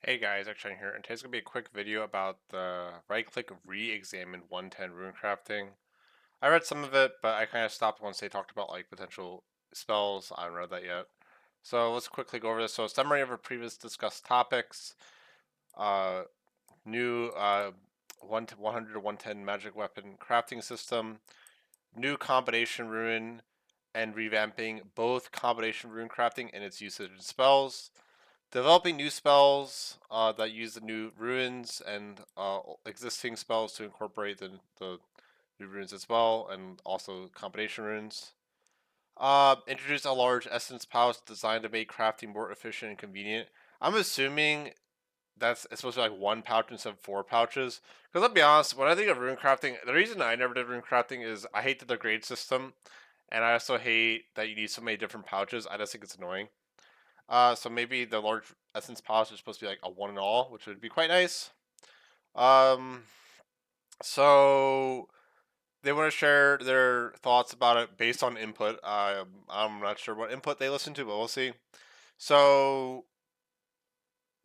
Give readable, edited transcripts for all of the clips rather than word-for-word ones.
Hey guys, XJ9's here, and today's gonna be a quick video about the right-click re-examine 110 runecrafting. I read some of it, but I kind of stopped once they talked about like potential spells. I haven't read that yet. So let's quickly go over this. So summary of our previous discussed topics. Uh, New 100 to 110 magic weapon crafting system. New combination rune, and revamping both combination rune crafting and its usage in spells. Developing new spells that use the new runes and existing spells to incorporate the new runes as well, and also combination runes. Introduce a large essence pouch designed to make crafting more efficient and convenient. I'm assuming it's supposed to be like one pouch instead of four pouches. Because let's be honest, when I think of rune crafting, the reason I never did rune crafting is I hate the grade system, and I also hate that you need so many different pouches. I just think it's annoying. So maybe the large essence pouch is supposed to be like a one and all, which would be quite nice. Um, so they want to share their thoughts about it based on input. I'm not sure what input they listen to, but we'll see. So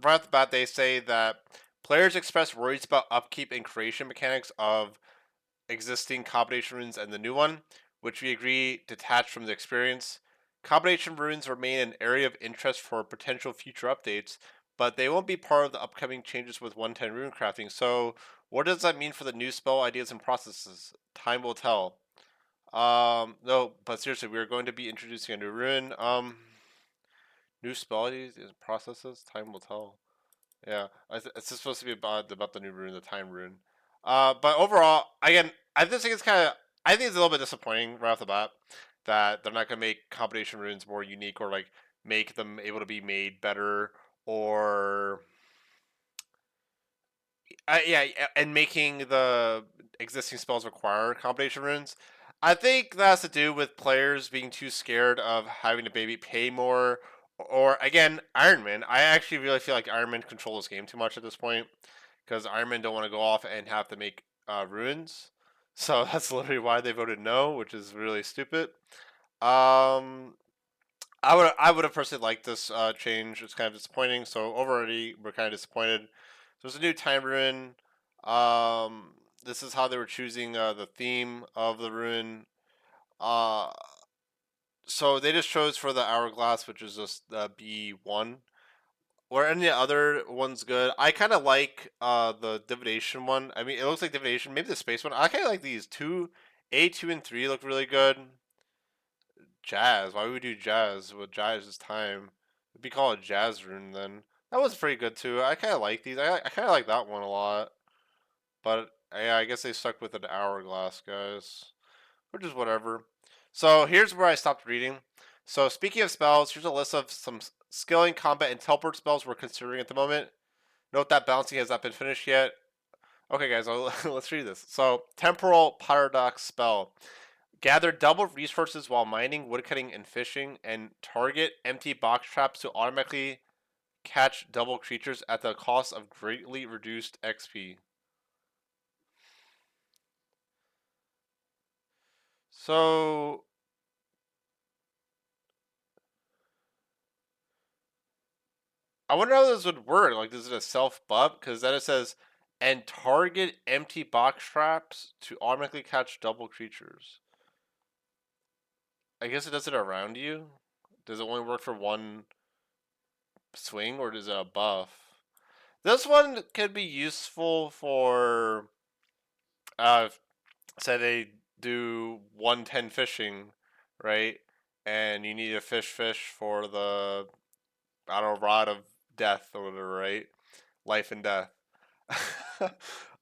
right off the bat, they say that players express worries about upkeep and creation mechanics of existing combination runes and the new one, which we agree detached from the experience. Combination runes remain an area of interest for potential future updates, but they won't be part of the upcoming changes with 110 rune crafting. So, what does that mean for the new spell ideas and processes? Time will tell. No, but seriously, we are going to be introducing a new rune. New spell ideas and processes. Time will tell. Yeah, it's just supposed to be about the new rune, the time rune. But overall, again, I just think it's kind of. I think it's a little bit disappointing right off the bat that they're not gonna make combination runes more unique or like make them able to be made better or yeah, and making the existing spells require combination runes. I think that has to do with players being too scared of having to maybe pay more, or again, Iron Man. I actually really feel like Iron Man controls this game too much at this point because Iron Man don't want to go off and have to make runes. So that's literally why they voted no, which is really stupid. Um, I would have personally liked this change. It's kind of disappointing. So already we're kind of disappointed. So there's a new time rune. This is how they were choosing the theme of the rune. Uh, so they just chose for the hourglass, which is just B1. Or any other one's good. I kind of like the divination one. I mean, it looks like divination. Maybe the space one. I kind of like these two. A2 and 3 look really good. Jazz. Why would we do jazz? Well, jazz is time. It'd be called a jazz rune then. That was pretty good too. I kind of like these. I kind of like that one a lot. But yeah, I guess they stuck with an hourglass, guys. Which is whatever. So here's where I stopped reading. So speaking of spells, here's a list of some skilling, combat, and teleport spells we're considering at the moment. Note that bouncing has not been finished yet. Okay, guys, let's read this. So, temporal paradox spell. Gather double resources while mining, woodcutting, and fishing, and target empty box traps to automatically catch double creatures at the cost of greatly reduced XP. So, I wonder how this would work. Like, is it a self buff? Because then it says, and target empty box traps to automatically catch double creatures. I guess it does it around you. Does it only work for one swing, or is it a buff? This one could be useful for, uh, say they do 110 fishing, right? And you need a fish for the, I don't know, rod of death or whatever, right? Life and death.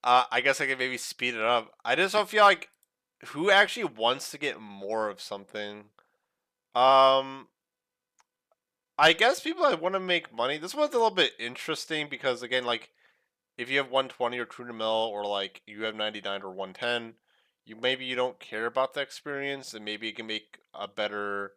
I guess I could maybe speed it up. I just don't feel like who actually wants to get more of something. Um, I guess people that want to make money. This one's a little bit interesting because again, like if you have 120 or 200 mil, or like you have 99 or 110, you don't care about the experience, and maybe you can make a better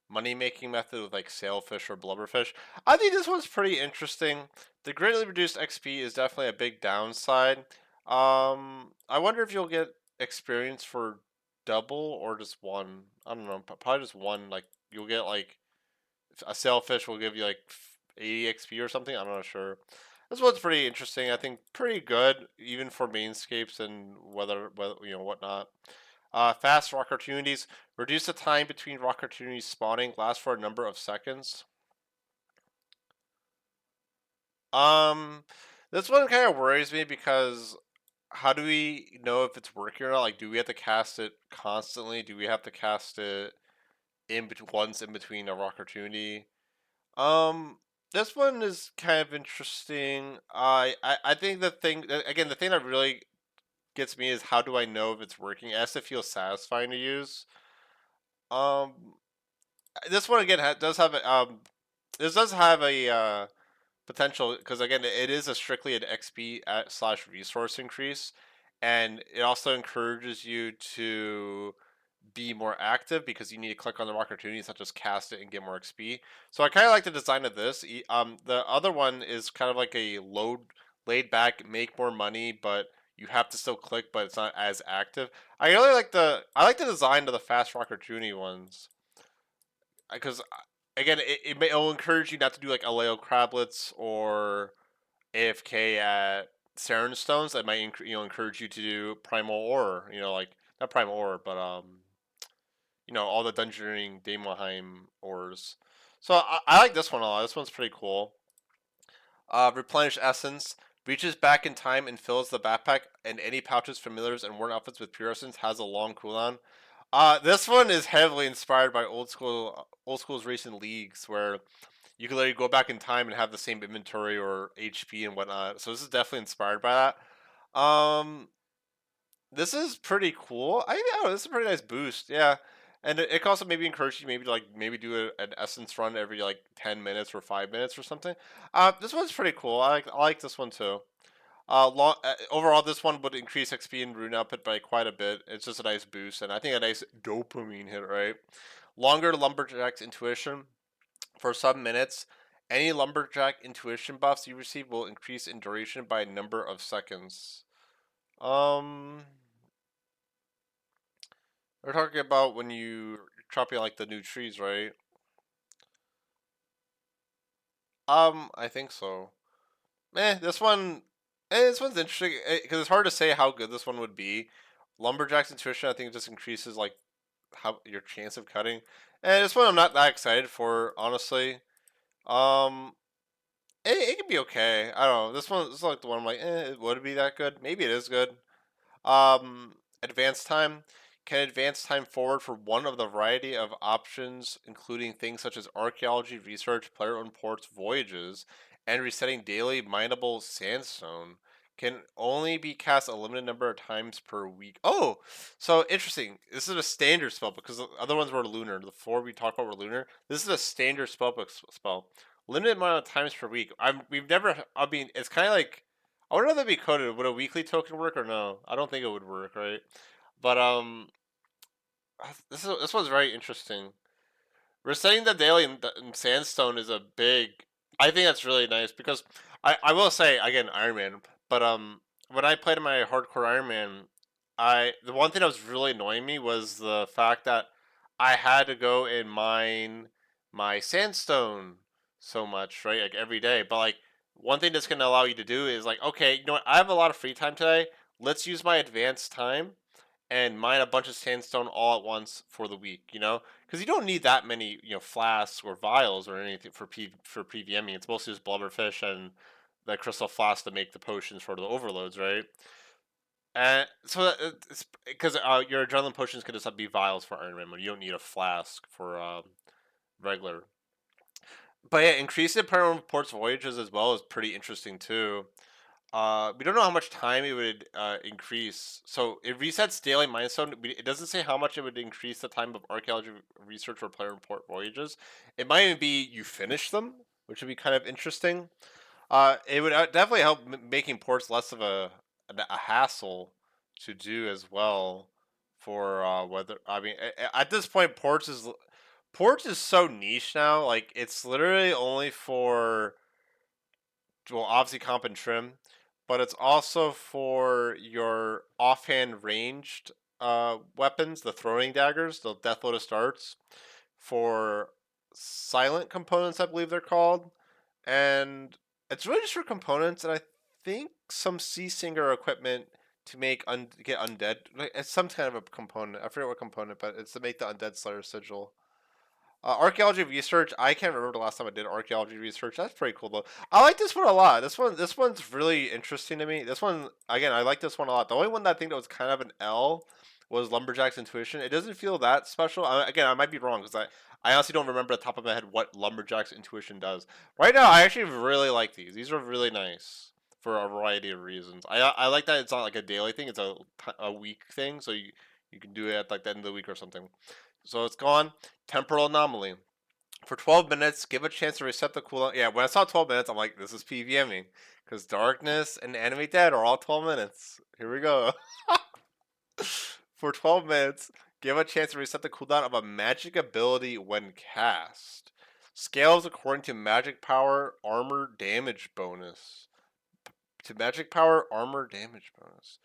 money making method with like sailfish or blubberfish. I think this one's pretty interesting. The greatly reduced XP is definitely a big downside. I wonder if you'll get experience for double or just one. I don't know, probably just one. Like you'll get like a sailfish will give you like 80 XP or something. I'm not sure. This one's pretty interesting. I think pretty good, even for mainscapes and whether whatnot. Fast rock opportunities reduce the time between rock opportunities spawning. Lasts for a number of seconds. Um, this one kind of worries me because how do we know if it's working or not? Like, do we have to cast it constantly? Do we have to cast it once in between a rock opportunity? Um, this one is kind of interesting. I think again, the thing that really gets me is how do I know if it's working? It has to feel satisfying to use. Um, this one again does have this does have a potential because again it is a strictly an XP slash resource increase, and it also encourages you to be more active because you need to click on the opportunities, not just cast it and get more XP. So I kind of like the design of this. The other one is kind of like a laid back, make more money, but you have to still click, but it's not as active. I like the design of the fast opportunity ones because again it'll encourage you not to do like Aleo crablets or AFK at Saren stones. That might encourage you to do primal ore. Like not primal ore, but all the dungeoning Daemonheim ores. So I like this one a lot. This one's pretty cool. Replenish essence. Reaches back in time and fills the backpack and any pouches, familiars, and worn outfits with pure essence. Has a long cooldown. This one is heavily inspired by old school's recent leagues where you can literally go back in time and have the same inventory or HP and whatnot. So this is definitely inspired by that. This is pretty cool. I know this is a pretty nice boost. Yeah, and it can also maybe encourage you maybe to maybe do an essence run every 10 minutes or 5 minutes or something. This one's pretty cool. I like this one too. Overall, this one would increase XP and rune output by quite a bit. It's just a nice boost, and I think a nice dopamine hit, right? Longer lumberjack's intuition for some minutes. Any lumberjack intuition buffs you receive will increase in duration by a number of seconds. Um, we're talking about when you're chopping the new trees, right? I think so. This one's interesting because it's hard to say how good this one would be. Lumberjack's intuition, I think, just increases how your chance of cutting. And this one, I'm not that excited for, honestly. Um, it can be okay. I don't know. This is like the one I'm like, would it be that good? Maybe it is good. Advance time can advance time forward for one of the variety of options, including things such as archaeology, research, player-owned ports, voyages, and resetting daily mineable sandstone. Can only be cast a limited number of times per week. Oh, so interesting. This is a standard spell because the other ones were lunar. The four we talked about were lunar. This is a standard spellbook spell. Limited amount of times per week. We've never. I mean, it's kind of like I wonder if that'd be coded. Would a weekly token work or no? I don't think it would work, right? But this one's very interesting. Resetting the daily in Sandstone is a big. I think that's really nice because I will say again Iron Man, but when I played my hardcore Iron Man, the one thing that was really annoying me was the fact that I had to go and mine my sandstone so much, right? Like every day. But one thing that's gonna allow you to do is okay, you know what? I have a lot of free time today. Let's use my advanced time and mine a bunch of sandstone all at once for the week, because you don't need that many, flasks or vials or anything for PVMing. It's mostly just blubberfish and the crystal flask to make the potions for the overloads, right? And so it's because your adrenaline potions could just be vials for Iron Man, when you don't need a flask for regular. But yeah, increasing permanent ports voyages as well is pretty interesting too. We don't know how much time it would increase. So it resets daily milestone. It doesn't say how much it would increase the time of archaeology research or player report voyages. It might even be you finish them, which would be kind of interesting. It would definitely help making ports less of a hassle to do as well. For whether I mean at this point, ports is so niche now. Like it's literally only for obviously comp and trim, but it's also for your offhand ranged weapons, the throwing daggers, the Death Lotus darts, for silent components, I believe they're called, and It's really just for components, and I think some Sea Singer equipment to get undead. Like, it's some kind of a component. I forget what component, but it's to make the undead Slayer sigil. Archaeology research. I can't remember the last time I did archaeology research. That's pretty cool though. I like this one a lot. This one's really interesting to me. This one again, I like this one a lot. The only one that I think that was kind of an L was Lumberjack's Intuition. It doesn't feel that special. Again, I might be wrong because I honestly don't remember at the top of my head what Lumberjack's Intuition does. Right now, I actually really like these. These are really nice for a variety of reasons. I like that it's not like a daily thing. It's a week thing, so you can do it at like the end of the week or something. So it's gone. Temporal anomaly. For 12 minutes, give a chance to reset the cooldown. Yeah, when I saw 12 minutes, I'm like, this is PVMing. Because Darkness and Enemy Dead are all 12 minutes. Here we go. For 12 minutes, give a chance to reset the cooldown of a magic ability when cast. Scales according to magic power, armor, damage bonus. To magic power, armor, damage bonus.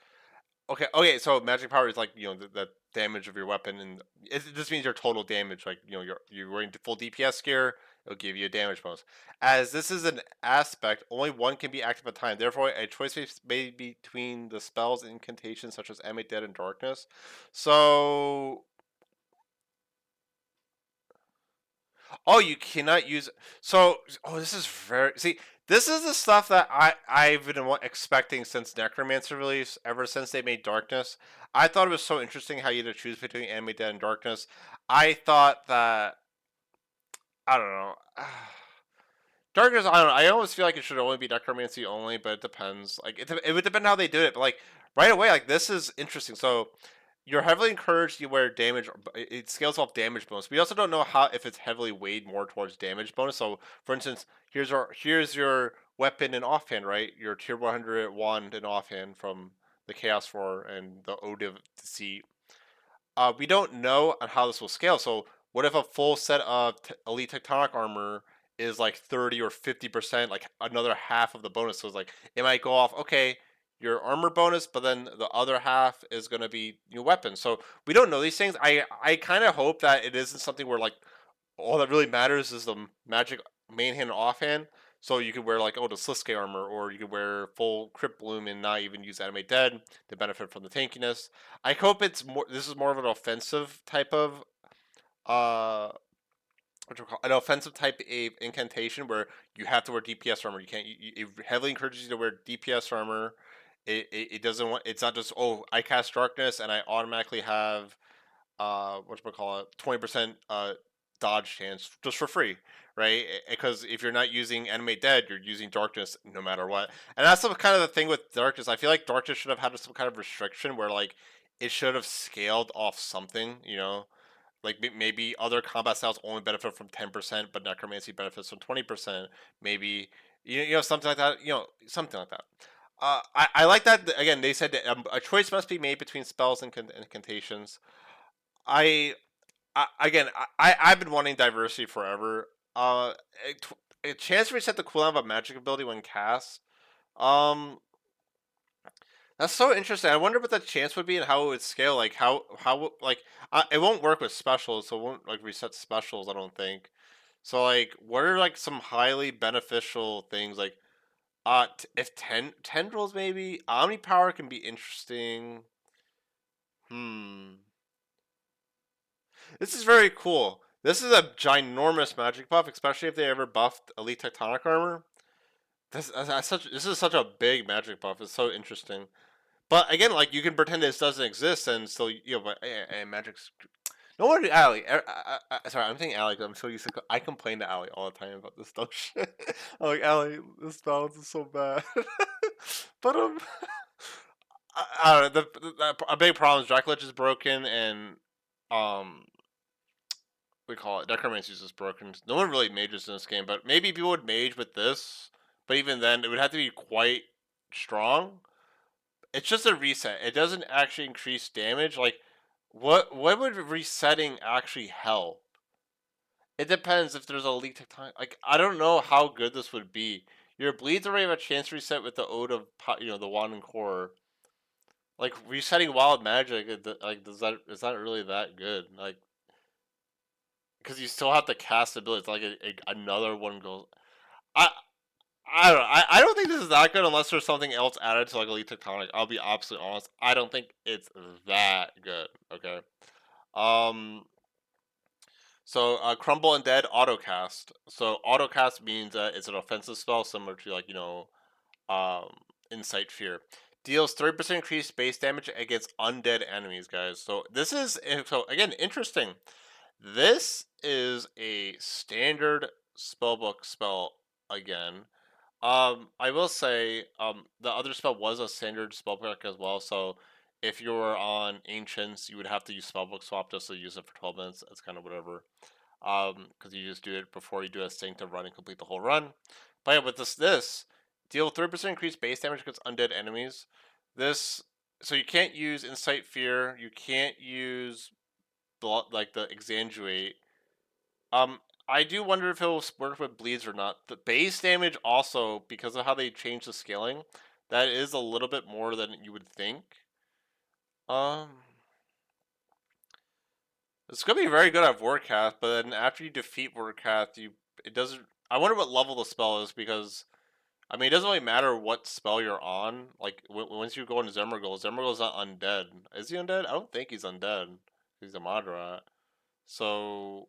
Okay. So magic power is like the damage of your weapon, and it just means your total damage. Like you're wearing full DPS gear, it'll give you a damage bonus. As this is an aspect, only one can be active at a time. Therefore, a choice may be between the spells and incantations such as Animate Dead and Darkness. So, oh, you cannot use. So, this is very. See, this is the stuff that I've been expecting since Necromancer release. Ever since they made Darkness, I thought it was so interesting how you had to choose between Animate Dead and Darkness. I thought that I don't know. Darkness, I don't know. I almost feel like it should only be Necromancy only, but it depends. Like it would depend how they do it. But like right away, like this is interesting. So you're heavily encouraged to wear damage. It scales off damage bonus. We also don't know how if it's heavily weighed more towards damage bonus. So for instance, here's your weapon in offhand, right? Your tier 100 wand in offhand from the Chaos Roar and the Ode of Deceit. We don't know on how this will scale. So what if a full set of elite tectonic armor is like 30 or 50%, like another half of the bonus? So it's like it might go off. Okay, your armor bonus, but then the other half is going to be new weapons. So we don't know these things. I kind of hope that it isn't something where like all that really matters is the magic main hand and offhand. So you could wear like the Sliske armor, or you could wear full Crypt Bloom and not even use Animate Dead to benefit from the tankiness. I hope it's more. This is more of an offensive type of uh, what you call an offensive type of incantation where you have to wear DPS armor. You can't. It heavily encourages you to wear DPS armor. It doesn't want. It's not just I cast darkness and I automatically have what you call it 20% dodge chance just for free, right? Because if you're not using Animate Dead, you're using Darkness no matter what. And that's some kind of the thing with Darkness. I feel like Darkness should have had some kind of restriction where like it should have scaled off something, like maybe other combat styles only benefit from 10%, but Necromancy benefits from 20%. Maybe something like that. Something like that. I like that. Again, they said that a choice must be made between spells and incantations. I again, I've been wanting diversity forever. A chance to reset the cooldown of a magic ability when cast. Um, that's so interesting. I wonder what that chance would be and how it would scale. Like like it won't work with specials, so it won't like reset specials. I don't think. So like, what are like some highly beneficial things like if tendrils maybe omni power can be interesting. Hmm. This is very cool. This is a ginormous magic buff, especially if they ever buffed Elite Tectonic Armor. This is such a big magic buff. It's so interesting. But again, like you can pretend this doesn't exist and still, but magic's. No one, Allie. Sorry, I'm saying Allie. 'Cause I'm so used to. I complain to Allie all the time about this stuff. Shit. I'm like, Allie, this balance is so bad. But I don't know. A big problem is Dracolich is broken, and um, we call it necromancy is just broken. No one really mages in this game, but maybe people would mage with this. But even then, it would have to be quite strong. It's just a reset. It doesn't actually increase damage. Like, what would resetting actually help? It depends if there's a leak tectonic. Like, I don't know how good this would be. Your bleeds already have a chance to reset with the Ode of the Wand and Core. Like resetting wild magic, like is that really that good? Like, because you still have to cast ability. It's like another one goes. I I don't know. I don't think this is that good unless there's something else added to like Elite Tectonic. I'll be absolutely honest. I don't think it's that good. Okay. Um. So Crumble Undead Autocast. So Autocast means it's an offensive spell similar to like um Insight Fear. Deals 30% increased base damage against undead enemies, guys. So this is so again interesting. This is a standard spellbook spell again. I will say, the other spell was a standard spellbook as well. So if you were on Ancients, you would have to use spellbook swap just to use it for 12 minutes. That's kind of whatever. Because you just do it before you do a Sanctum run and complete the whole run. But yeah, with this deal 30% increased base damage against undead enemies. This so you can't use Incite Fear. You can't use like the Exanguate. I do wonder if it'll work with bleeds or not. The base damage also, because of how they changed the scaling, that is a little bit more than you would think. Um, it's gonna be very good at Warcath, but then after you defeat Warcath, it doesn't. I wonder what level the spell is because I mean it doesn't really matter what spell you're on. Like once you go into Zemergul's not undead. Is he undead? I don't think he's undead. He's a Modrat. So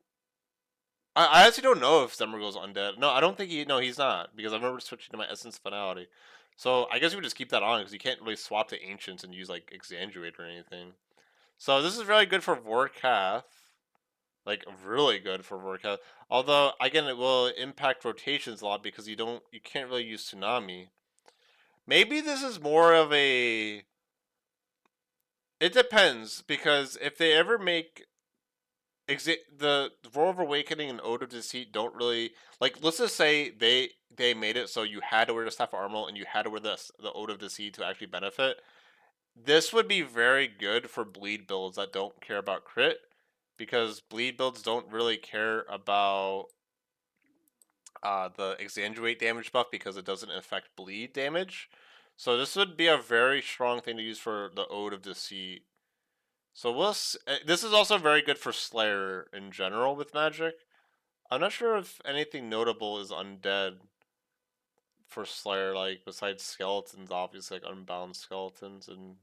I actually don't know if Zemergul's undead. No, I don't think he. No, he's not because I remember switching to my Essence Finality. So I guess we would just keep that on because you can't really swap to Ancients and use like Exanguate or anything. So this is really good for Vorkath. Like really good for Vorkath. Although again, it will impact rotations a lot because you can't really use Tsunami. Maybe this is more of a. It depends because if they ever make the Roar of Awakening and Ode of Deceit don't really like. Let's just say they made it so you had to wear the Staff of Armor and you had to wear the Ode of Deceit to actually benefit. This would be very good for bleed builds that don't care about crit, because bleed builds don't really care about the Exanguate damage buff because it doesn't affect bleed damage. So this would be a very strong thing to use for the Ode of Deceit. So this is also very good for Slayer in general with magic. I'm not sure if anything notable is undead for Slayer, like besides skeletons, obviously like unbound skeletons, and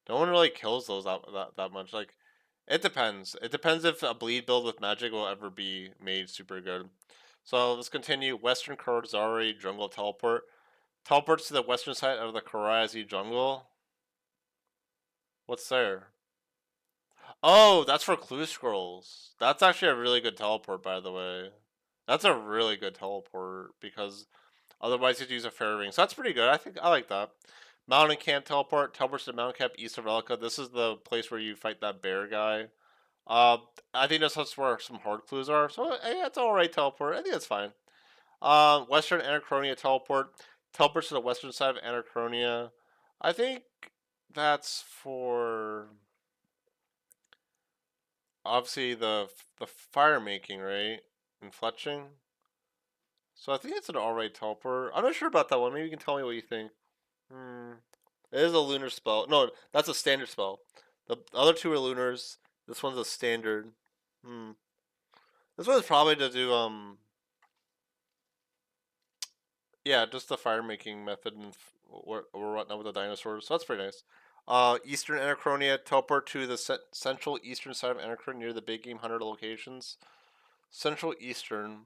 no one really kills those that much. Like it depends. It depends if a bleed build with magic will ever be made super good. So let's continue. Western Korzari Jungle Teleport. Teleports to the western side of the Korazi jungle. What's there? Oh, that's for clue scrolls. That's actually a really good teleport, by the way. That's a really good teleport because otherwise you'd use a fairy ring. So that's pretty good. I think I like that. Mountain camp teleport. Teleports to mountain camp east of Relica. This is the place where you fight that bear guy. Uh, I think that's where some hard clues are. So yeah, it's all right teleport. I think that's fine. Western Anachronia teleport. Teleports to the western side of Anachronia. I think that's for obviously the fire making, right? And fletching. So I think it's an alright teleport. I'm not sure about that one. Maybe you can tell me what you think. Hmm. It is a lunar spell. No, that's a standard spell. The other two are lunars. This one's a standard. Hmm. This one's probably to do yeah, just the fire making method and or whatnot with the dinosaurs. So that's pretty nice. Eastern Anachronia teleport to the central eastern side of Anachronia near the big game hunter locations. Central Eastern.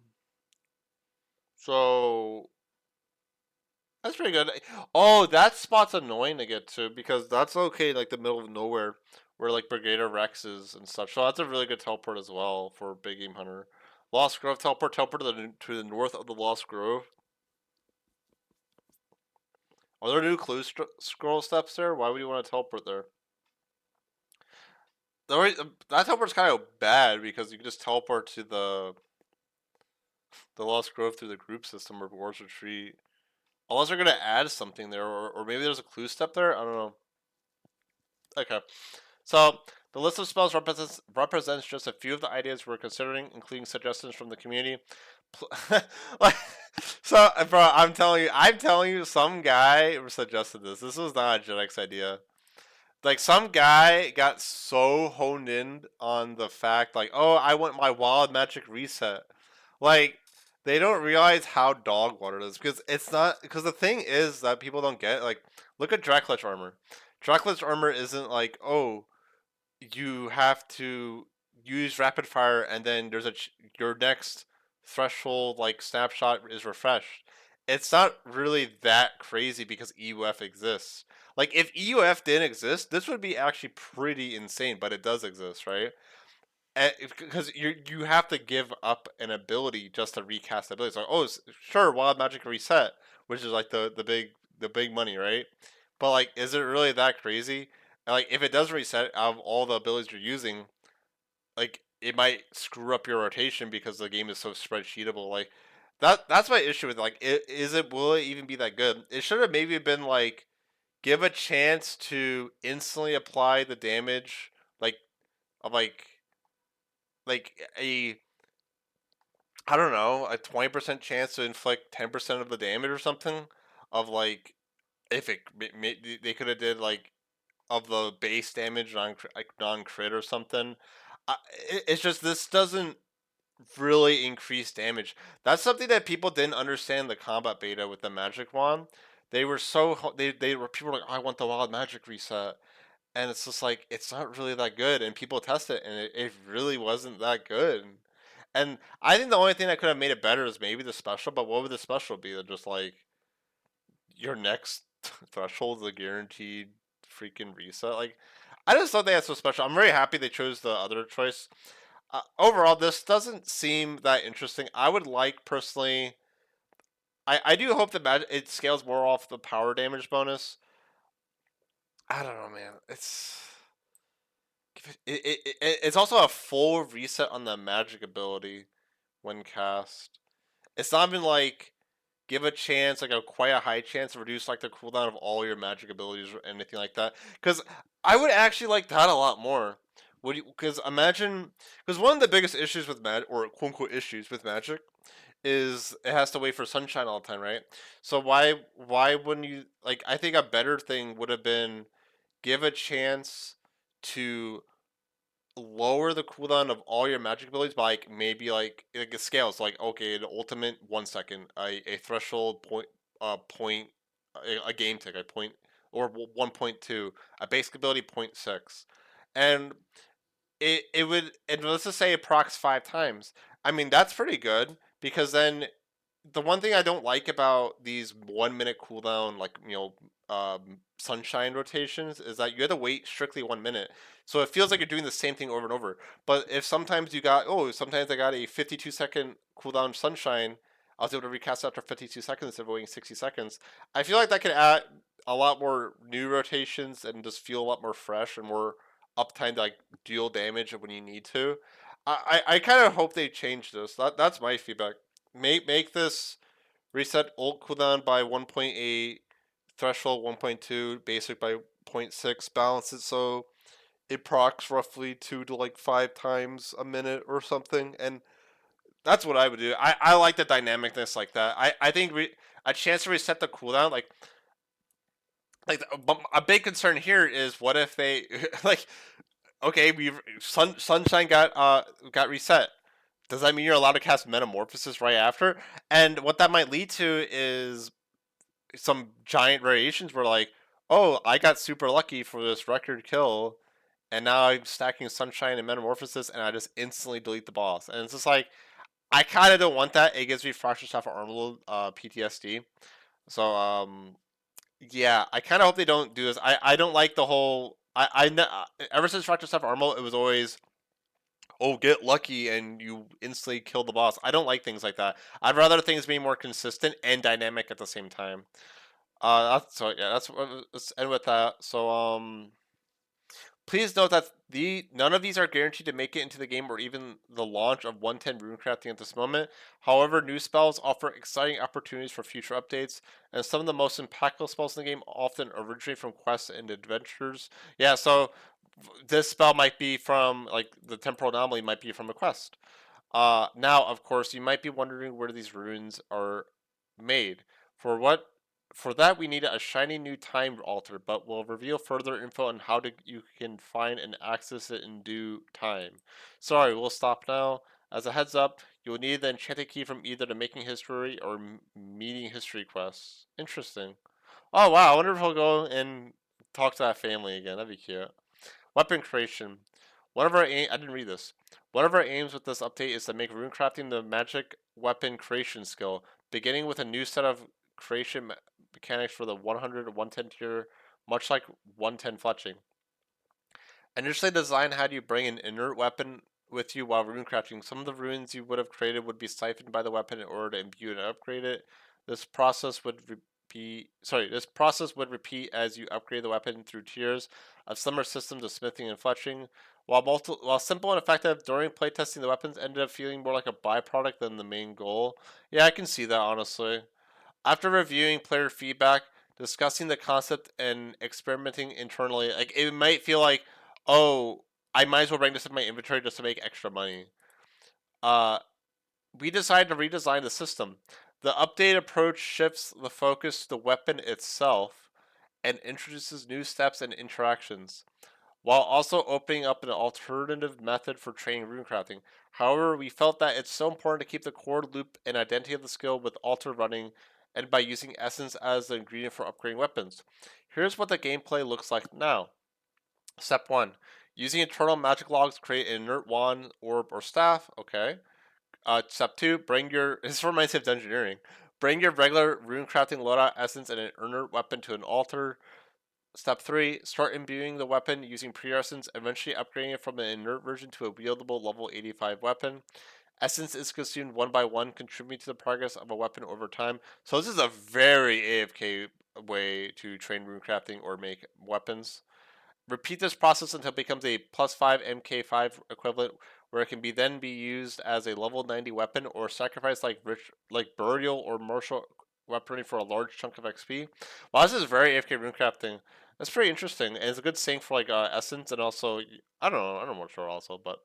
So that's pretty good. Oh, that spot's annoying to get to because that's okay, like the middle of nowhere, where like Brigadier Rex is and such. So that's a really good teleport as well for Big Game Hunter. Lost Grove teleport to the north of the Lost Grove. Are there new clue scroll steps there? Why would you want to teleport there? That teleport's kind of bad because you can just teleport to the Lost Grove through the group system or Wars Retreat. Unless they're gonna add something there, or maybe there's a clue step there. I don't know. Okay, so the list of spells represents just a few of the ideas we're considering, including suggestions from the community. Like, so, bro, I'm telling you, some guy suggested this. This was not a Gen idea. Like, some guy got so honed in on the fact, like, oh, I want my wild magic reset. Like, they don't realize how dog water is because it's not because the thing is that people don't get like look at Dracula's armor. Dracula's armor isn't like oh you have to use rapid fire and then there's your next threshold like snapshot is refreshed. It's not really that crazy because EUF exists. Like if EUF didn't exist, this would be actually pretty insane, but it does exist, right? Because you have to give up an ability just to recast the ability. It's like, oh, sure, wild magic reset, which is like the big money, right? But like, is it really that crazy? And, like, if it does reset out of all the abilities you're using, like it might screw up your rotation because the game is so spreadsheetable. Like that's my issue with like, is it will it even be that good? It should have maybe been like give a chance to instantly apply the damage, like of like a I don't know, a 20% chance to inflict 10% of the damage or something. Of like, if it they could have did like of the base damage non crit or something. It's just this doesn't really increase damage. That's something that people didn't understand the combat beta with the magic wand. They were so they were people were like, I want the wild magic reset, and it's just like it's not really that good. And people test it, and it really wasn't that good. And I think the only thing that could have made it better is maybe the special. But what would the special be? That just like your next threshold is a guaranteed freaking reset. Like I just thought they had so special. I'm very happy they chose the other choice. Overall, this doesn't seem that interesting. I would like personally. I do hope that it scales more off the power damage bonus. I don't know, man. It's also a full reset on the magic ability when cast. It's not even like give a chance, like a quite a high chance to reduce like the cooldown of all your magic abilities or anything like that. Because I would actually like that a lot more. Would you? Because imagine, because one of the biggest issues with magic, or quote unquote issues with magic, is it has to wait for sunshine all the time, right? So why wouldn't you like? I think a better thing would have been give a chance to lower the cooldown of all your magic abilities by like maybe like a scale. So like okay, the ultimate 1 second, a threshold point a game tick a point or 1.2, a basic ability 0.6, and it would and let's just say it procs 5 times. I mean that's pretty good because then the one thing I don't like about these 1 minute cooldown, like sunshine rotations, is that you have to wait strictly 1 minute. So it feels like you're doing the same thing over and over. But if sometimes sometimes I got a 52-second cooldown sunshine, I was able to recast after 52 seconds instead of waiting 60 seconds. I feel like that could add a lot more new rotations and just feel a lot more fresh and more uptime to like deal damage when you need to. I kind of hope they change this. That's my feedback. Make this reset ult cooldown by 1.8, threshold 1.2, basic by 0.6, balance it so it procs roughly 2 to like 5 times a minute or something. And that's what I would do. I like the dynamicness like that. I think a chance to reset the cooldown, like a big concern here is what if they like okay, sunshine got reset. Does that mean you're allowed to cast Metamorphosis right after? And what that might lead to is some giant variations where like, oh, I got super lucky for this record kill, and now I'm stacking Sunshine and Metamorphosis, and I just instantly delete the boss. And it's just like, I kind of don't want that. It gives me Fracture Staff of Armor PTSD. So, yeah, I kind of hope they don't do this. I don't like the whole. Ever since Fracture Staff of Armor, it was always oh, get lucky and you instantly kill the boss. I don't like things like that. I'd rather things be more consistent and dynamic at the same time. So yeah, let's end with that. So please note that none of these are guaranteed to make it into the game or even the launch of 110 runecrafting at this moment. However, new spells offer exciting opportunities for future updates, and some of the most impactful spells in the game often originate from quests and adventures. Yeah, so this spell might be from like the temporal anomaly might be from a quest. Now, of course, you might be wondering where these runes are made. For what? For that, we need a shiny new time altar, but we'll reveal further info on how you can find and access it in due time. Sorry, we'll stop now. As a heads up, you will need the enchanted key from either the Making History or Meeting History quests. Interesting. Oh wow, I wonder if he'll go and talk to that family again. That'd be cute. Weapon creation. One of our I didn't read this. One of our aims with this update is to make runecrafting the magic weapon creation skill, beginning with a new set of creation mechanics for the 100 to 110 tier, much like 110 fletching. Initially designed had you bring an inert weapon with you while runecrafting. Some of the runes you would have created would be siphoned by the weapon in order to imbue and upgrade it. This process would repeat as you upgrade the weapon through tiers of similar systems of smithing and fletching. While simple and effective during playtesting, the weapons ended up feeling more like a byproduct than the main goal. Yeah, I can see that honestly. After reviewing player feedback, discussing the concept and experimenting internally, like it might feel like, oh, I might as well bring this in my inventory just to make extra money. Uh, we decided to redesign the system. The update approach shifts the focus to the weapon itself and introduces new steps and interactions, while also opening up an alternative method for training runecrafting. However, we felt that it's so important to keep the core loop and identity of the skill with altar running and by using essence as the ingredient for upgrading weapons. Here's what the gameplay looks like now. Step 1. Using internal magic logs to create an inert wand, orb, or staff. Okay. Step 2. Bring your. This reminds me of Dungeoneering. Bring your regular runecrafting loadout essence and an inert weapon to an altar. Step 3. Start imbuing the weapon using pre-essence, eventually upgrading it from an inert version to a wieldable level 85 weapon. Essence is consumed one by one, contributing to the progress of a weapon over time. So this is a very AFK way to train runecrafting or make weapons. Repeat this process until it becomes a +5 MK5 equivalent, where it can be used as a level 90 weapon or sacrificed like burial or martial weaponry for a large chunk of XP. Wow, this is very AFK runecrafting. That's pretty interesting, and it's a good sync for like essence and also I don't know much sure also, but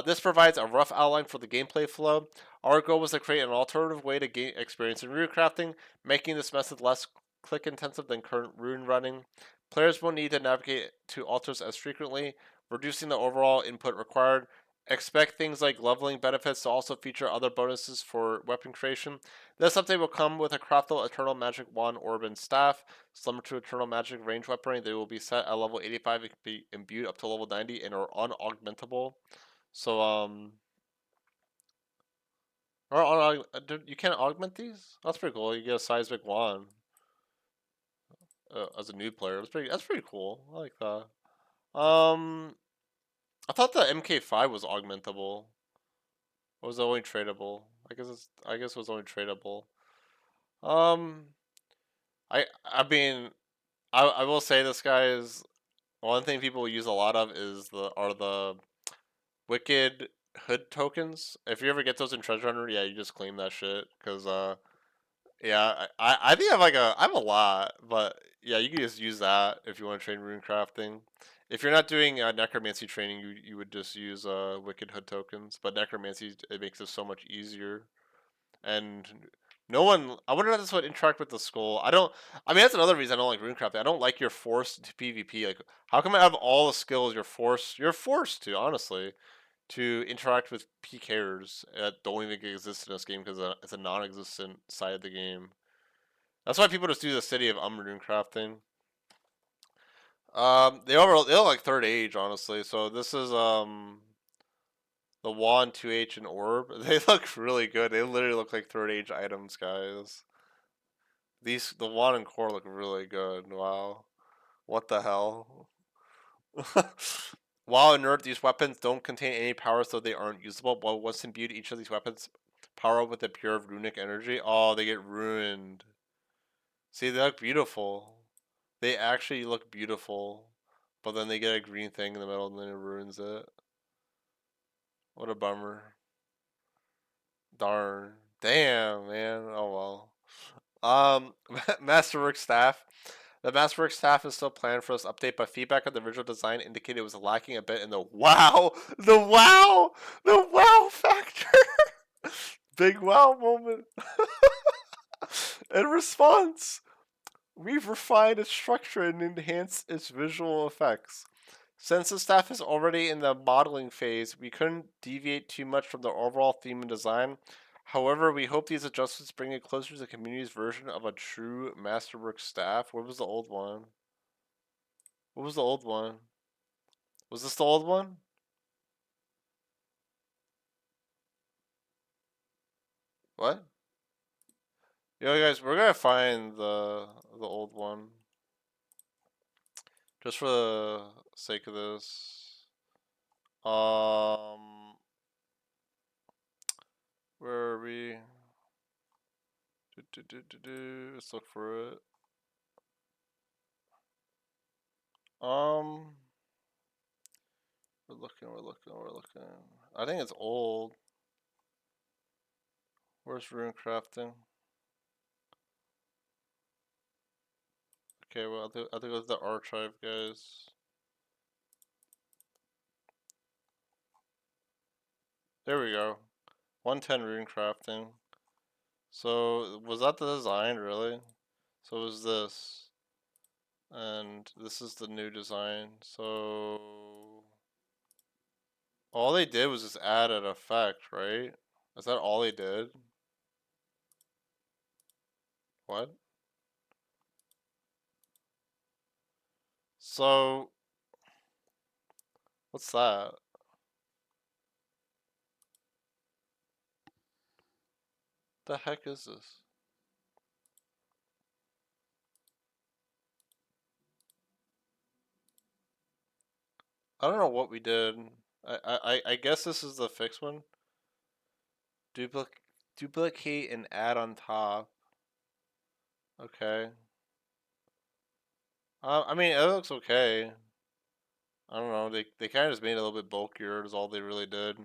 this provides a rough outline for the gameplay flow. Our goal was to create an alternative way to gain experience in runecrafting, making this method less click intensive than current rune running. Players won't need to navigate to altars as frequently, reducing the overall input required. Expect things like leveling benefits to also feature other bonuses for weapon creation. This update will come with a craftable Eternal Magic Wand, Orb, and Staff. Similar to Eternal Magic range weaponry, they will be set at level 85 and can be imbued up to level 90 and are unaugmentable. So, you can't augment these? That's pretty cool. You get a seismic wand as a new player. That's pretty cool. I like that. Um, I thought the MK5 was augmentable. Or was it only tradable? I guess it was only tradable. Um, I mean, I will say this guy is one thing people use a lot of is the wicked hood tokens. If you ever get those in Treasure Hunter, yeah, you just claim that shit because yeah, I think I have a lot, but yeah, you can just use that if you want to train rune crafting. If you're not doing necromancy training, you would just use wicked hood tokens. But necromancy it makes it so much easier. And no one, I wonder how this would interact with the skull. I don't. I mean, that's another reason I don't like rune crafting. I don't like your forced to PvP. Like, how come I have all the skills you're forced to honestly to interact with PKers that don't even exist in this game because it's a non-existent side of the game. That's why people just do the City of Rune crafting. They look like third age, honestly. So this is the wand, 2H, and orb. They look really good. They literally look like third age items, guys. The wand and core look really good. Wow, what the hell? While inert, these weapons don't contain any power, so they aren't usable. But once imbued, each of these weapons power up with the pure runic energy. Oh, they get ruined. See, they look beautiful. They actually look beautiful, but then they get a green thing in the middle and then it ruins it. What a bummer. Darn. Damn, man. Oh well. Masterwork staff. The Masterwork staff is still planned for this update, but feedback on the original design indicated it was lacking a bit in the wow factor. Big wow moment. In response, we've refined its structure and enhanced its visual effects. Since the staff is already in the modeling phase, we couldn't deviate too much from the overall theme and design. However, we hope these adjustments bring it closer to the community's version of a true Masterwork staff. What was the old one? What was the old one? Was this the old one? What? Yo, guys, we're gonna find the old one just for the sake of this. Where are we? Let's look for it. Um, we're looking. I think it's old. Where's Runecrafting? Okay, well, I think it was the archive, guys. There we go. 110 Runecrafting. So, was that the design, really? So, it was this. And this is the new design. So, all they did was just add an effect, right? Is that all they did? What? So, what's that? The heck is this? I don't know what we did. I guess this is the fixed one. Duplicate and add on top. Okay. I mean, it looks okay. I don't know. They kind of just made it a little bit bulkier. Is all they really did.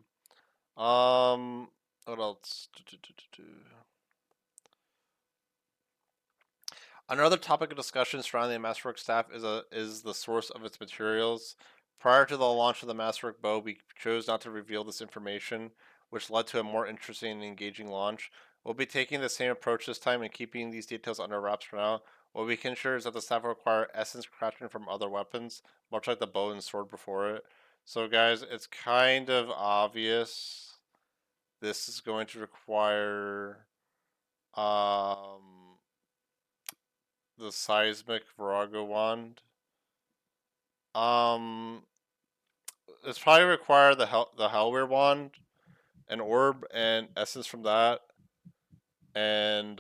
What else? Another topic of discussion surrounding the Masterwork staff is the source of its materials. Prior to the launch of the Masterwork bow, we chose not to reveal this information, which led to a more interesting and engaging launch. We'll be taking the same approach this time and keeping these details under wraps for now. What we can ensure is that the staff will require essence crafting from other weapons, much like the bow and sword before it. So, guys, it's kind of obvious this is going to require um the seismic Virago wand. Um, it's probably require the Hellweir wand, an orb, and essence from that, and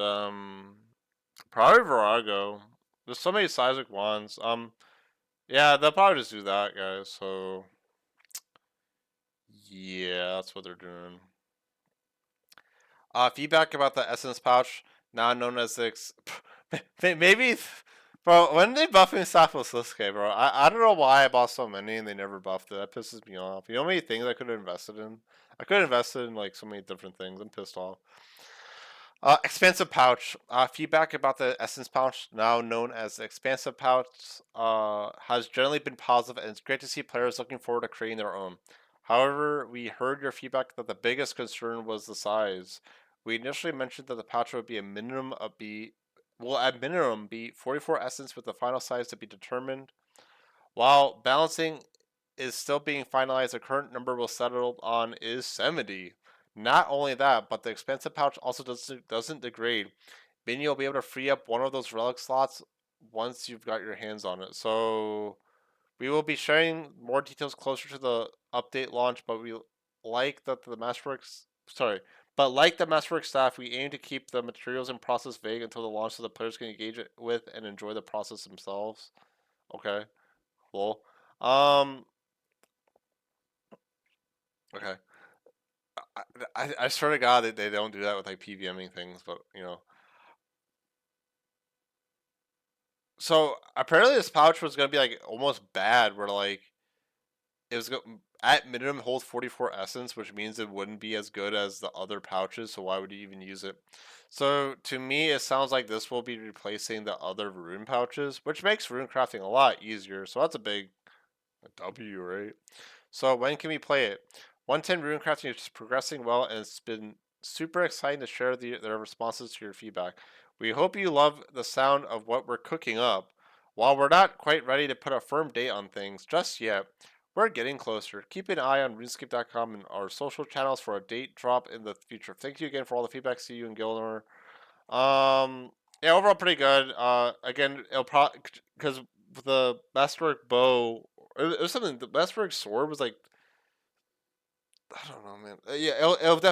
probably Virago. There's so many seismic wands. Yeah, they'll probably just do that, guys. So yeah, that's what they're doing. Feedback about the essence pouch, now known as the maybe, bro. When they buffing Sasuke, bro, I don't know why I bought so many and they never buffed it. That pisses me off. You know how many things I could have invested in? I could have invested in like so many different things. I'm pissed off. Expansive pouch. Feedback about the essence pouch, now known as the expansive pouch, has generally been positive, and it's great to see players looking forward to creating their own. However, we heard your feedback that the biggest concern was the size. We initially mentioned that the pouch would be a minimum of will at minimum be 44 essence with the final size to be determined. While balancing is still being finalized, the current number we'll settle on is 70. Not only that, but the expensive pouch also doesn't degrade, meaning you'll be able to free up one of those relic slots once you've got your hands on it. So we will be sharing more details closer to the update launch, but we like that the Masterworks sorry, but like the Masterwork staff, we aim to keep the materials and process vague until the launch so the players can engage it with and enjoy the process themselves. Okay, cool. Um, okay. I swear to God that they don't do that with like PVMing things, but you know. So apparently this pouch was gonna be like almost bad, where like it was at minimum hold 44 essence, which means it wouldn't be as good as the other pouches. So why would you even use it? So to me, it sounds like this will be replacing the other rune pouches, which makes rune crafting a lot easier. So that's a big W, right? So when can we play it? 110 Runecrafting is progressing well, and it's been super exciting to share their responses to your feedback. We hope you love the sound of what we're cooking up. While we're not quite ready to put a firm date on things just yet, we're getting closer. Keep an eye on runescape.com and our social channels for a date drop in the future. Thank you again for all the feedback. See you in Gilmore. Um, yeah, overall pretty good. Again, it'll probably because the Masterwork bow, it was something. The Masterwork sword was like, I don't know, man. Yeah, it'll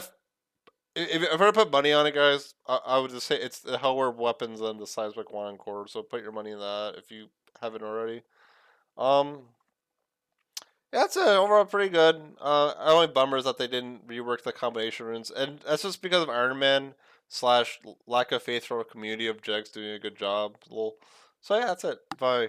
if I were to put money on it, guys, I would just say it's the Hellware weapons and the Seismic Wine Core. So put your money in that if you haven't already. Um, yeah, that's it. Overall, pretty good. Only bummer is that they didn't rework the combination runes, and that's just because of Iron Man slash lack of faith from a community of Jegs doing a good job. So yeah, that's it. Bye.